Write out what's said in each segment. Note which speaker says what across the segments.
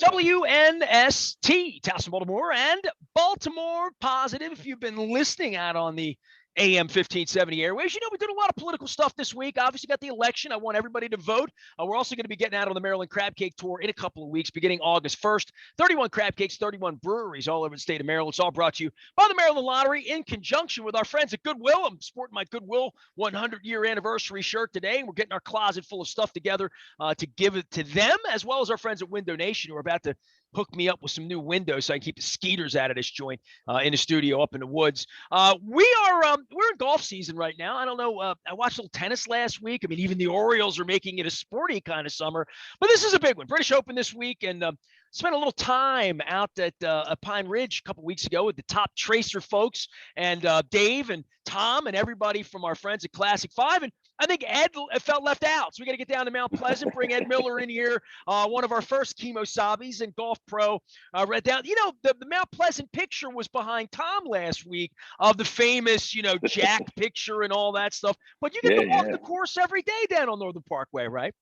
Speaker 1: WNST, Towson, Baltimore, and Baltimore Positive. If you've been listening out on the AM 1570 airways, we did a lot of political stuff this week. Obviously, got the election. I want everybody to vote. We're also going to be getting out on the Maryland Crab Cake Tour in a couple of weeks, beginning August 1st. 31 crab cakes, 31 breweries all over the state of Maryland. It's all brought to you by the Maryland Lottery in conjunction with our friends at Goodwill. I'm sporting my Goodwill 100-year anniversary shirt today. We're getting our closet full of stuff together to give it to them, as well as our friends at Window Nation, who are about to hook me up with some new windows so I can keep the skeeters out of this joint in the studio up in the woods. We're in golf season right now. I don't know. I watched a little tennis last week. I mean, even the Orioles are making it a sporty kind of summer. But this is a big one. British Open this week, and spent a little time out at Pine Ridge a couple weeks ago with the Top Tracer folks and Dave and Tom and everybody from our friends at Classic 5. And I think Ed felt left out. So we got to get down to Mount Pleasant, bring Ed Miller in here, one of our first Kemosabis and Golf Pro. Read down, the Mount Pleasant picture was behind Tom last week of the famous, Jack picture and all that stuff. But you get to walk the course every day down on Northern Parkway, right?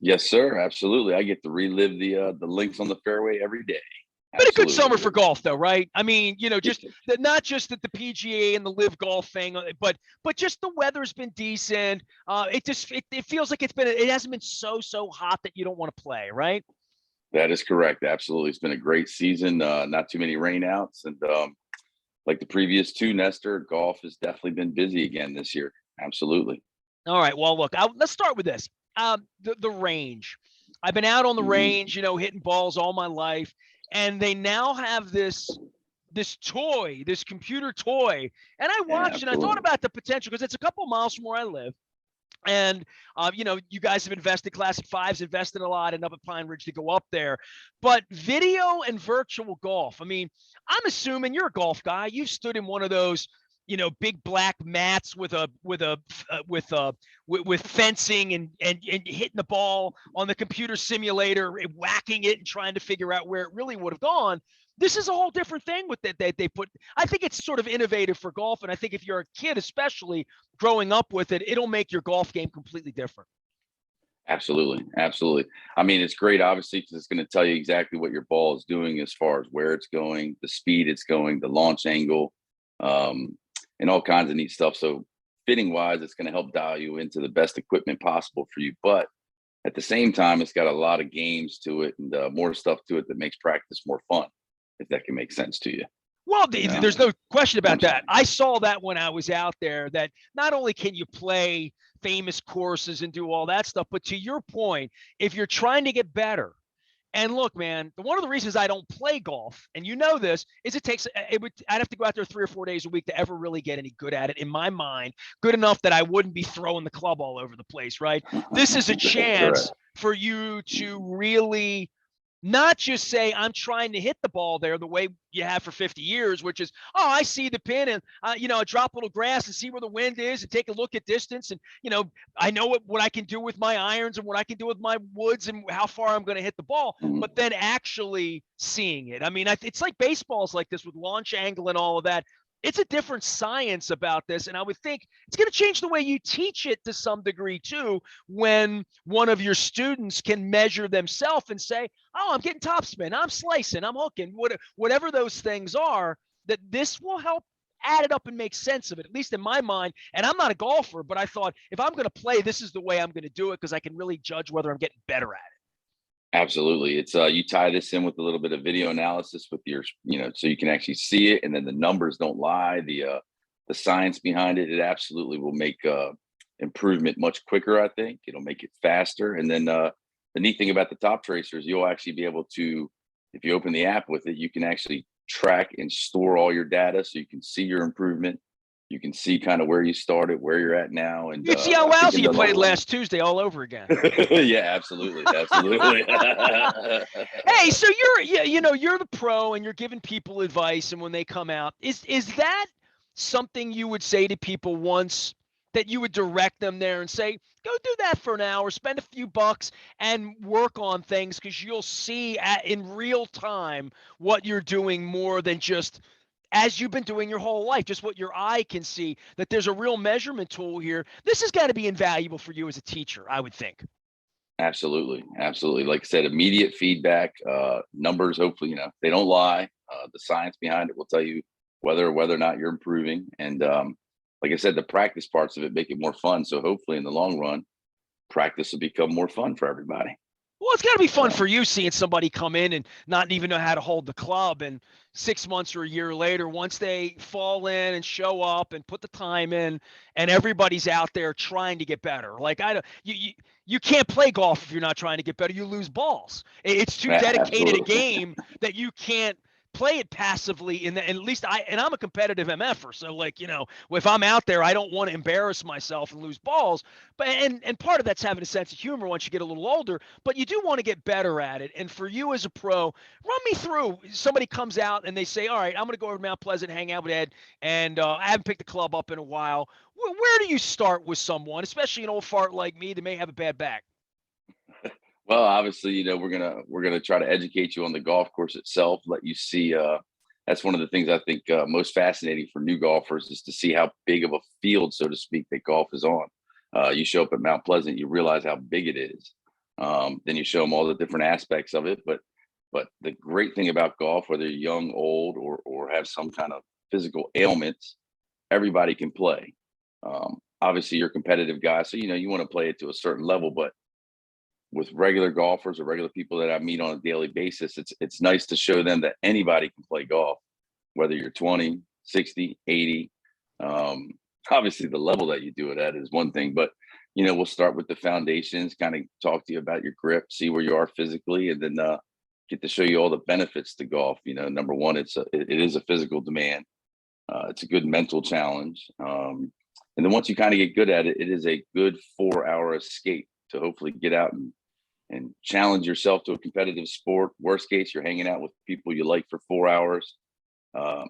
Speaker 2: Yes, sir. Absolutely. I get to relive the links on the fairway every day.
Speaker 1: Been a good summer for golf, though, right? I mean, just not just at the PGA and the Live Golf thing, but just the weather's been decent. It feels like it hasn't been so hot that you don't want to play, right?
Speaker 2: That is correct. Absolutely, it's been a great season. Not too many rainouts, and like the previous two, Nestor, golf has definitely been busy again this year. Absolutely.
Speaker 1: All right. Well, look, let's start with this. The range. I've been out on the range, hitting balls all my life. And they now have this toy, this computer toy. And I watched and I thought about the potential because it's a couple of miles from where I live. And, you guys have invested, Classic 5's invested a lot and up at Pine Ridge to go up there. But video and virtual golf, I mean, I'm assuming you're a golf guy. You've stood in one of those, big black mats with fencing and hitting the ball on the computer simulator, whacking it and trying to figure out where it really would have gone. This is a whole different thing with that they put. I think it's sort of innovative for golf. And I think if you're a kid, especially growing up with it, it'll make your golf game completely different.
Speaker 2: Absolutely. Absolutely. I mean, it's great, obviously, because it's going to tell you exactly what your ball is doing as far as where it's going, the speed it's going, the launch angle, and all kinds of neat stuff. So fitting wise, it's going to help dial you into the best equipment possible for you. But at the same time, it's got a lot of games to it and more stuff to it that makes practice more fun, if that can make sense to you.
Speaker 1: Well, there's no question about that. I saw that when I was out there, that not only can you play famous courses and do all that stuff, but to your point, if you're trying to get better, and look, man, one of the reasons I don't play golf, and this, is I'd have to go out there 3 or 4 days a week to ever really get any good at it. In my mind, good enough that I wouldn't be throwing the club all over the place, right? This is a chance for you to really not just say, I'm trying to hit the ball there the way you have for 50 years, which is, I see the pin and, I drop a little grass and see where the wind is and take a look at distance. And, I know what I can do with my irons and what I can do with my woods and how far I'm going to hit the ball, but then actually seeing it. I mean, it's like baseball's like this with launch angle and all of that. It's a different science about this. And I would think it's going to change the way you teach it to some degree too, when one of your students can measure themselves and say, I'm getting topspin, I'm slicing, I'm hooking, whatever those things are, that this will help add it up and make sense of it, at least in my mind. And I'm not a golfer, but I thought if I'm going to play, this is the way I'm going to do it because I can really judge whether I'm getting better at it.
Speaker 2: Absolutely. It's you tie this in with a little bit of video analysis with your, so you can actually see it, and then the numbers don't lie. The science behind it, it absolutely will make improvement much quicker. I think it'll make it faster. And then the neat thing about the Top Tracers, you'll actually be able to, if you open the app with it, you can actually track and store all your data, so you can see your improvement. You can see kind of where you started, where you're at now, and
Speaker 1: you can see how lousy you played last Tuesday all over again.
Speaker 2: Yeah, absolutely.
Speaker 1: Hey, so you're the pro and you're giving people advice, and when they come out, is that something you would say to people once, that you would direct them there and say, go do that for an hour, spend a few bucks and work on things, because you'll see in real time what you're doing more than just as you've been doing your whole life, just what your eye can see, that there's a real measurement tool here. This has got to be invaluable for you as a teacher, I would think.
Speaker 2: Absolutely. Absolutely. Like I said, immediate feedback, numbers, hopefully, they don't lie. The science behind it will tell you whether or not you're improving. And like I said, the practice parts of it make it more fun. So hopefully in the long run, practice will become more fun for everybody.
Speaker 1: Well, it's got to be fun
Speaker 2: Uh,
Speaker 1: for you seeing somebody come in and not even know how to hold the club. And 6 months or a year later, once they fall in and show up and put the time in, and everybody's out there trying to get better. Like I don't, you can't play golf if you're not trying to get better. You lose balls. It's too dedicated a
Speaker 2: absolutely.
Speaker 1: game that you can't play it passively. And at least I'm a competitive MFer. So like, if I'm out there, I don't want to embarrass myself and lose balls. But and part of that's having a sense of humor once you get a little older, but you do want to get better at it. And for you as a pro, run me through. Somebody comes out and they say, "All right, I'm going to go over to Mount Pleasant, hang out with Ed, and I haven't picked the club up in a while." Where do you start with someone, especially an old fart like me that may have a bad back?
Speaker 2: Well, obviously, we're gonna try to educate you on the golf course itself, let you see. That's one of the things I think most fascinating for new golfers is to see how big of a field, so to speak, that golf is on. You show up at Mount Pleasant, you realize how big it is. Then you show them all the different aspects of it. But the great thing about golf, whether you're young, old, or have some kind of physical ailments, everybody can play. Obviously, you're a competitive guy, so you want to play it to a certain level, but with regular golfers or regular people that I meet on a daily basis, it's nice to show them that anybody can play golf, whether you're 20, 60, 80. Um, Obviously, the level that you do it at is one thing, but we'll start with the foundations, kind of talk to you about your grip, see where you are physically, and then get to show you all the benefits to golf. Number one, it is a physical demand. It's a good mental challenge. And then once you kind of get good at it, it is a good 4 hour escape to hopefully get out and challenge yourself to a competitive sport. Worst case, you're hanging out with people you like for 4 hours. Um,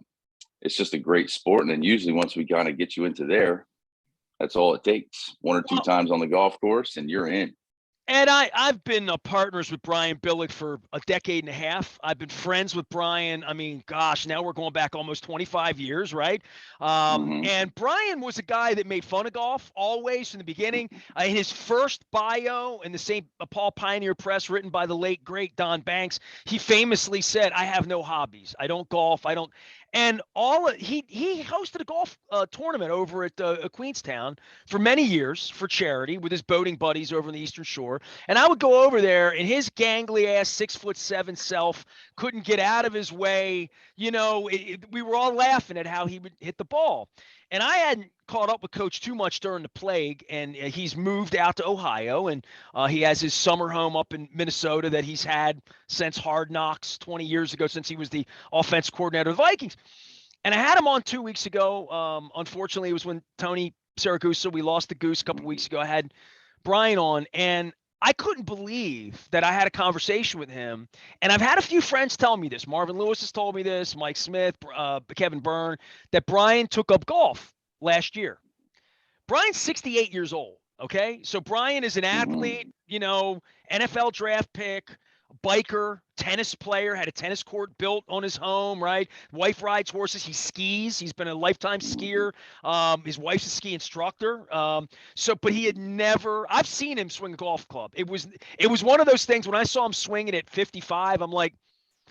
Speaker 2: it's just a great sport. And then usually once we kind of get you into there, that's all it takes. One or two
Speaker 1: Well,
Speaker 2: times on the golf course and you're in.
Speaker 1: and I've been partners with Brian Billick for a decade and a half. I've been friends with Brian. I mean, gosh, now we're going back almost 25 years, right?
Speaker 2: Hmm.
Speaker 1: And Brian was a guy that made fun of golf always from the beginning. In his first bio in the St. Paul Pioneer Press, written by the late great Don Banks, he famously said, "I have no hobbies. I don't golf. I don't." And he hosted a golf tournament over at Queenstown for many years for charity with his boating buddies over on the Eastern Shore. And I would go over there, and his gangly ass 6'7" self couldn't get out of his way. We were all laughing at how he would hit the ball. And I hadn't caught up with Coach too much during the plague, and he's moved out to Ohio, and he has his summer home up in Minnesota that he's had since Hard Knocks 20 years ago, since he was the offense coordinator of the Vikings. And I had him on 2 weeks ago. Unfortunately, it was when Tony Saragusa, we lost the Goose a couple weeks ago. I had Brian on, and I couldn't believe that I had a conversation with him. And I've had a few friends tell me this. Marvin Lewis has told me this, Mike Smith, Kevin Byrne, that Brian took up golf last year. Brian's 68 years old. Okay. So Brian is an
Speaker 2: Hmm.
Speaker 1: athlete, NFL draft pick, biker, tennis player, had a tennis court built on his home, right? Wife rides horses. He skis. He's been a lifetime skier. His wife's a ski instructor. But he had never, I've seen him swing a golf club. It was one of those things when I saw him swinging at 55, I'm like,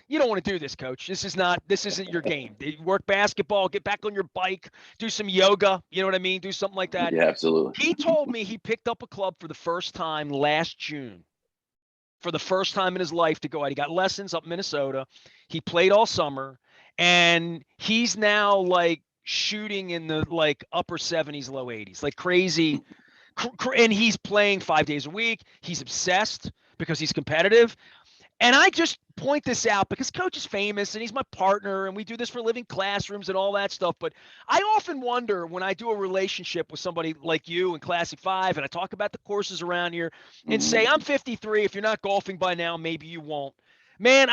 Speaker 1: you don't want to do this, coach. This isn't your game. Work basketball, get back on your bike, do some yoga. You know what I mean? Do something like that.
Speaker 2: Yeah, absolutely.
Speaker 1: He told me he picked up a club for the first time last June, for the first time in his life to go out. He got lessons up in Minnesota. He played all summer, and he's now like shooting in the like upper 70s, low 80s, like crazy. And he's playing 5 days a week. He's obsessed because he's competitive. And I just point this out because Coach is famous and he's my partner and we do this for living classrooms and all that stuff. But I often wonder when I do a relationship with somebody like you in Classic 5 and I talk about the courses around here and say,
Speaker 2: Hmm.
Speaker 1: I'm 53. If you're not golfing by now, maybe you won't. Man,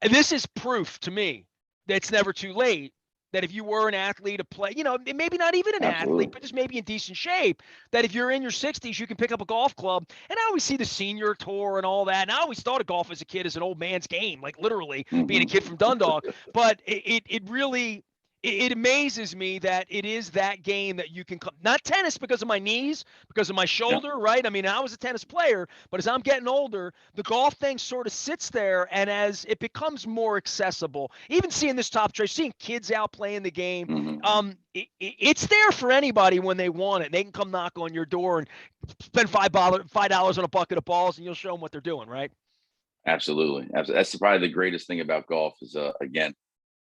Speaker 1: this is proof to me that it's never too late. That if you were an athlete, a play, maybe not even an athlete,
Speaker 2: Absolutely.
Speaker 1: but just maybe in decent shape, that if you're in your 60s, you can pick up a golf club. And I always see the senior tour and all that. And I always thought of golf as a kid as an old man's game, like literally being a
Speaker 2: Hmm.
Speaker 1: kid from Dundalk. But it really it amazes me that it is that game that you can not tennis because of my knees, because of my
Speaker 2: Yeah.
Speaker 1: shoulder, right? I mean, I was a tennis player, but as I'm getting older, the golf thing sort of sits there, and as it becomes more accessible, even seeing this top trace, seeing kids out playing the game,
Speaker 2: Mhm.
Speaker 1: it's there for anybody when they want it. They can come knock on your door and spend $5 on a bucket of balls, and you'll show them what they're doing, right?
Speaker 2: Absolutely. That's probably the greatest thing about golf is, again,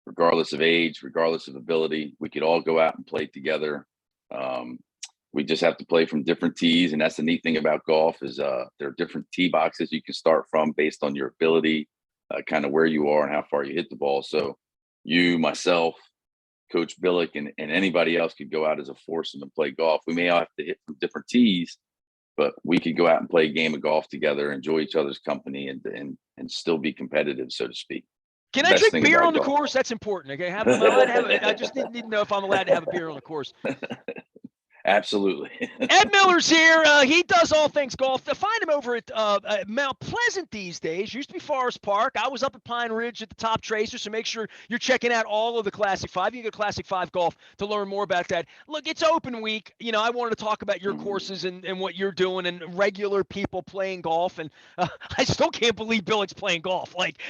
Speaker 2: regardless of age, regardless of ability, we could all go out and play together. Um, we just have to play from different tees, and that's the neat thing about golf is there are different tee boxes you can start from based on your ability, kind of where you are and how far you hit the ball. So you, myself, Coach Billick, and anybody else could go out as a foursome and play golf. We may all have to hit from different tees, but we could go out and play a game of golf together, enjoy each other's company, and still be competitive, so to speak.
Speaker 1: Can I
Speaker 2: Best
Speaker 1: drink
Speaker 2: thing
Speaker 1: beer on
Speaker 2: about
Speaker 1: the
Speaker 2: golf.
Speaker 1: course? That's important. Okay, am I allowed to have? I just need to know if I'm allowed to have a beer on the course.
Speaker 2: Absolutely.
Speaker 1: Ed Miller's here. He does all things golf. Find him over at Mount Pleasant these days. Used to be Forest Park. I was up at Pine Ridge at the Top Tracer, so make sure you're checking out all of the Classic 5. You can go to Classic 5 Golf to learn more about that. Look, it's open week. You know, I wanted to talk about your courses and what you're doing and regular people playing golf. And I still can't believe Billick's playing golf. Like,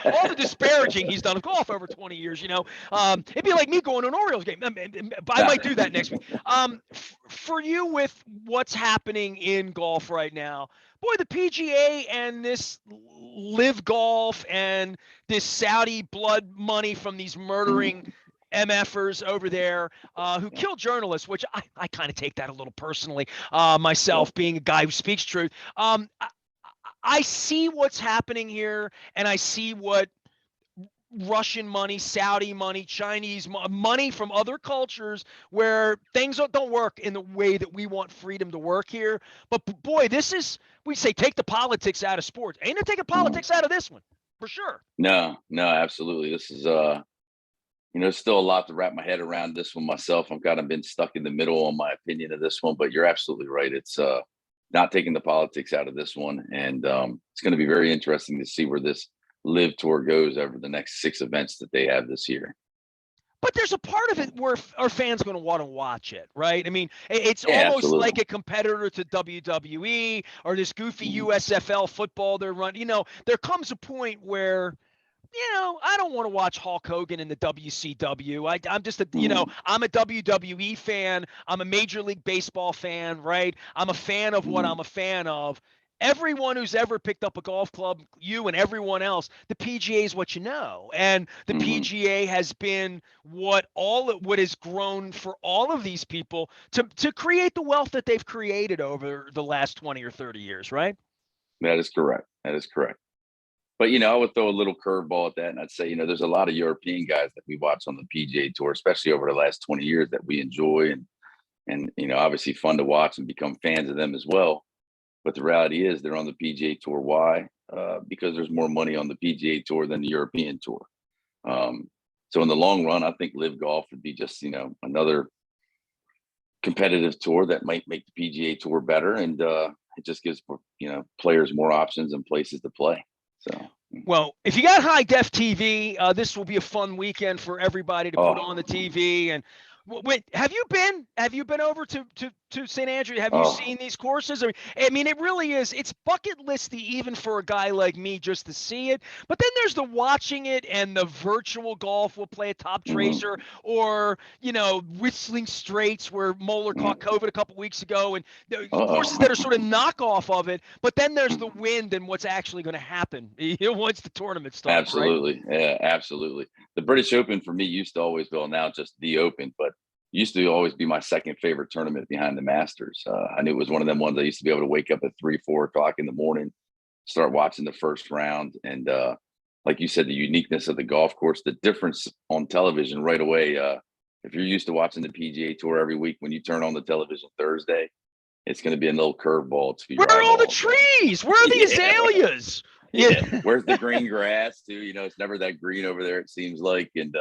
Speaker 1: all the disparaging he's done of golf over 20 years, you know. It'd be like me going to an Orioles game. I might do that next week. For you, with what's happening in golf right now, boy, the PGA and this live golf and this Saudi blood money from these murdering MFers over there who kill journalists, which I kind of take that a little personally myself, being a guy who speaks truth. I see what's happening here, and I see what Russian money, Saudi money, Chinese money from other cultures where things don't work in the way that we want freedom to work here. But boy, this is, we say take the politics out of sports. Ain't it taking politics out of this one? For sure.
Speaker 2: No, absolutely. This is still a lot to wrap my head around this one myself. I've kind of been stuck in the middle on my opinion of this one, but you're absolutely right. It's not taking the politics out of this one. And it's going to be very interesting to see where this live tour goes over the next 6 events that they have this year.
Speaker 1: But there's a part of it where our fans going to want to watch it, right? I mean, it's
Speaker 2: Yeah,
Speaker 1: almost
Speaker 2: absolutely.
Speaker 1: like a competitor to WWE or this goofy USFL football they're running. You know, there comes a point where, you know, I don't want to watch Hulk Hogan in the WCW. I'm just I'm a WWE fan. I'm a Major League Baseball fan, right? I'm a fan of what I'm a fan of. Everyone who's ever picked up a golf club, you and everyone else, the PGA is what you know. And the PGA has been what has grown for all of these people to create the wealth that they've created over the last 20 or 30 years, right?
Speaker 2: That is correct. But, I would throw a little curveball at that. And I'd say, there's a lot of European guys that we watch on the PGA Tour, especially over the last 20 years, that we enjoy and obviously fun to watch and become fans of them as well. But the reality is they're on the PGA Tour. Why? Because there's more money on the PGA Tour than the European Tour. So in the long run, I think live golf would be just, another competitive tour that might make the PGA Tour better. And it just gives, players more options and places to play. So,
Speaker 1: well, if you got high def TV, this will be a fun weekend for everybody to put on the TV. And wait, have you been over to St. Andrew? Have you seen these courses? I mean, it really is. It's bucket listy even for a guy like me just to see it. But then there's the watching it and the virtual golf. We'll play a Top Tracer or Whistling Straits where Moeller caught COVID a couple weeks ago, and courses that are sort of knockoff of it. But then there's the wind and what's actually going to happen once the tournament starts.
Speaker 2: Absolutely,
Speaker 1: right?
Speaker 2: Yeah, absolutely. The British Open for me used to always, well, now just the Open, but used to always be my second favorite tournament behind the Masters. I knew it was one of them ones I used to be able to wake up at 3-4 o'clock in the morning, start watching the first round. And like you said, the uniqueness of the golf course, the difference on television right away. If you're used to watching the PGA Tour every week, when you turn on the television Thursday, it's going to be a little curveball to your
Speaker 1: Where are all the
Speaker 2: eyeballs.
Speaker 1: trees? Where are the azaleas?
Speaker 2: Yeah. Where's the green grass too? It's never that green over there, it seems like. And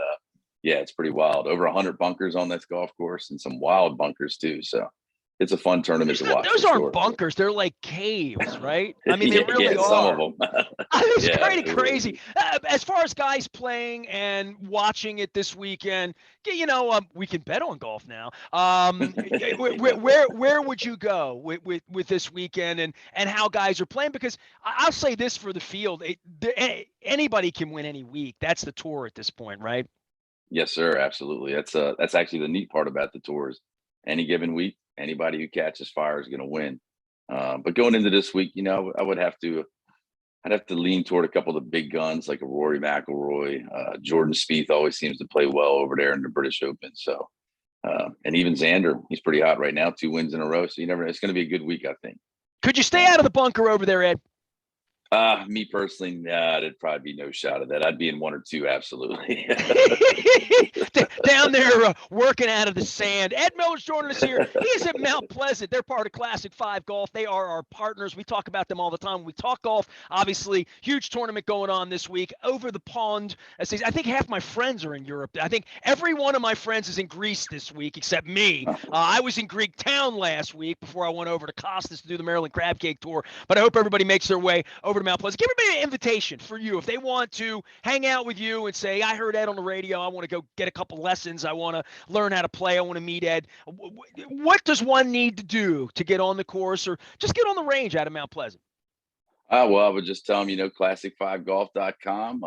Speaker 2: yeah, it's pretty wild. Over 100 bunkers on this golf course and some wild bunkers too. So it's a fun tournament to watch
Speaker 1: Those
Speaker 2: for
Speaker 1: aren't
Speaker 2: sure.
Speaker 1: bunkers. They're like caves, right? I mean, they
Speaker 2: Yeah,
Speaker 1: really
Speaker 2: yeah, some of
Speaker 1: are.
Speaker 2: them.
Speaker 1: It's
Speaker 2: Yeah,
Speaker 1: kind of
Speaker 2: absolutely.
Speaker 1: crazy. As far as guys playing and watching it this weekend, we can bet on golf now. Where would you go with this weekend and how guys are playing? Because I'll say this for the field, anybody can win any week. That's the tour at this point, right?
Speaker 2: Yes, sir. Absolutely. That's actually the neat part about the tours. Any given week, anybody who catches fire is going to win. But going into this week, I'd have to lean toward a couple of the big guns like a Rory McIlroy. Jordan Spieth always seems to play well over there in the British Open. So, and even Xander, he's pretty hot right now, 2 wins in a row. So you never. It's going to be a good week, I think.
Speaker 1: Could you stay out of the bunker over there, Ed?
Speaker 2: Me personally, nah, there'd probably be no shot of that. I'd be in one or two, absolutely.
Speaker 1: Down there working out of the sand. Ed Miller's joining us here. He is at Mount Pleasant. They're part of Classic 5 Golf. They are our partners. We talk about them all the time when we talk golf. Obviously, huge tournament going on this week. Over the pond, I think half my friends are in Europe. I think every one of my friends is in Greece this week except me. I was in Greek town last week before I went over to Costas to do the Maryland Crab Cake Tour. But I hope everybody makes their way over to Mount Pleasant. Give everybody an invitation for you if they want to hang out with you and say, I heard Ed on the radio. I want to go get a couple lessons. I want to learn how to play. I want to meet Ed. What does one need to do to get on the course or just get on the range out of Mount Pleasant?
Speaker 2: Well, I would just tell them, classic5golf.com.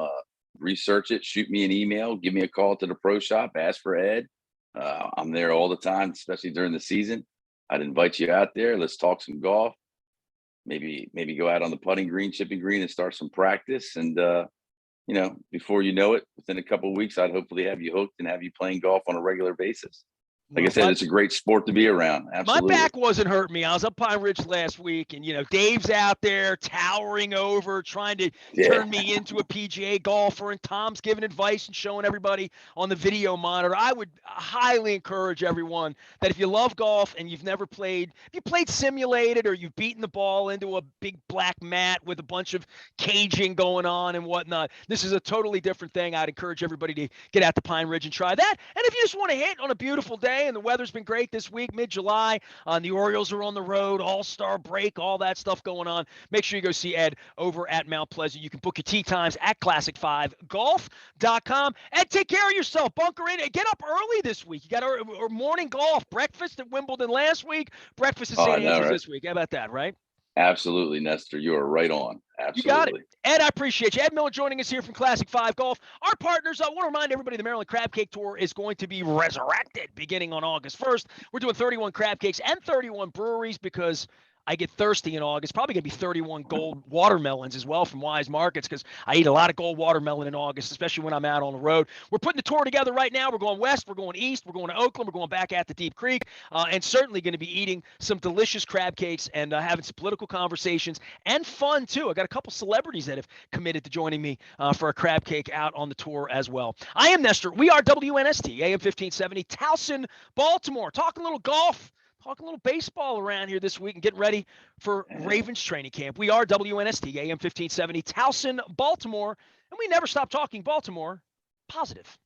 Speaker 2: Research it, shoot me an email, give me a call to the pro shop, ask for Ed. I'm there all the time, especially during the season. I'd invite you out there. Let's talk some golf. Maybe go out on the putting green, chipping green, and start some practice. And before you know it, within a couple of weeks, I'd hopefully have you hooked and have you playing golf on a regular basis. Like I said, it's a great sport to be around. Absolutely.
Speaker 1: My back wasn't hurting me. I was up Pine Ridge last week, and Dave's out there towering over, trying to turn me into a PGA golfer, and Tom's giving advice and showing everybody on the video monitor. I would highly encourage everyone that if you love golf and you've never played, if you played simulated or you've beaten the ball into a big black mat with a bunch of caging going on and whatnot, this is a totally different thing. I'd encourage everybody to get out to Pine Ridge and try that. And if you just want to hit on a beautiful day, and the weather's been great this week, mid-July. The Orioles are on the road, all-star break, all that stuff going on. Make sure you go see Ed over at Mount Pleasant. You can book your tee times at classic5golf.com. Ed, take care of yourself. Bunker in. Get up early this week. You got our morning golf. Breakfast at Wimbledon last week. Breakfast at St. Andrews this week. How about that, right?
Speaker 2: Absolutely, Nestor. You are right on. Absolutely.
Speaker 1: You got it. Ed, I appreciate you. Ed Miller joining us here from Classic 5 Golf. Our partners, I want to remind everybody the Maryland Crab Cake Tour is going to be resurrected beginning on August 1st. We're doing 31 crab cakes and 31 breweries because I get thirsty in August. Probably going to be 31 gold watermelons as well from Wise Markets because I eat a lot of gold watermelon in August, especially when I'm out on the road. We're putting the tour together right now. We're going west. We're going east. We're going to Oakland. We're going back at the Deep Creek, and certainly going to be eating some delicious crab cakes and having some political conversations and fun, too. I got a couple celebrities that have committed to joining me for a crab cake out on the tour as well. I am Nestor. We are WNST, AM 1570, Towson, Baltimore. Talking a little golf. Talking a little baseball around here this week and getting ready for Ravens training camp. We are WNST, AM 1570, Towson, Baltimore, and we never stop talking Baltimore positive.